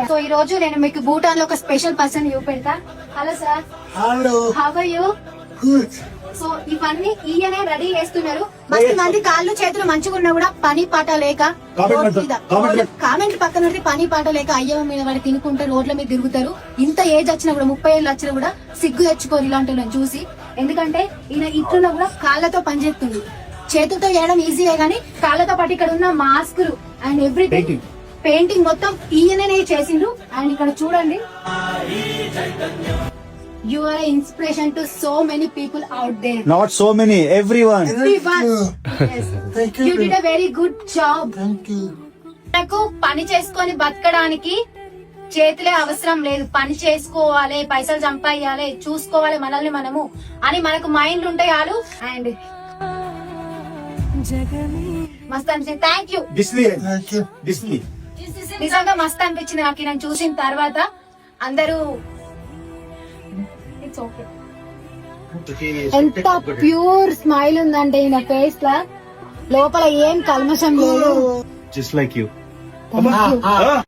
So ఈ రోజు నేను మీకు భూటాన్ లో ఒక స్పెషల్ పర్సన్ చూపెడతా. Hello sir. Hello. How are you? Good. So ఇవన్నీ ఈయనే రెడీ చేస్తున్నారు. మస్తు మంది కాళ్ళు చేతులు మంచిగా ఉన్నా కూడా పని పాట లేక కామెంట్ పక్కన పని పాట లేక అయ్యవ మీద వాడు తినుకుంటే రోడ్ల మీద తిరుగుతారు. ఇంత ఏజ్ వచ్చినా కూడా 30 ఏళ్ళు వచ్చినా కూడా సిగ్గు తెచ్చుకోరు ఇలాంటి వాళ్ళని చూసి. ఎందుకంటే ఈయన ఇట్లున్నా కూడా కాళ్ళతో పనిచేస్తుంది. చేతులతో చేయడం ఈజీయే గానీ కాళ్ళతో పాటు ఇక్కడ ఉన్న మాస్కులు అండ్ ఎవ్రీథింగ్ పెయింటింగ్ మొత్తం ఈయననే చేసిండ్రు. అండ్ ఇక్కడ చూడండి, you are an inspiration to so many people out there. Not so many, everyone. Yes. Thank you. You did a very good job. Thank you. నాకు పని చేసుకొని బతకడానికి చేతులే అవసరం లేదు. పని చేసుకోవాలి, పైసలు సంపాదించాలి, చూసుకోవాలి మనల్ని మనము అని మనకు మైండ్ ఉంటాయి చాలు. అండ్ మస్త్ అనిపించింది. Thank you. Thank you. Disney. నిజంగా మస్త్ అనిపించింది నాకు నేను చూసిన తర్వాత. అందరూ ఇట్స్ ఓకే. ఎంత ప్యూర్ స్మైల్ ఉందంటే ఈయన ఫేస్ లా, లోపల ఏం కల్మషం లేదు. Just like you. Thank you.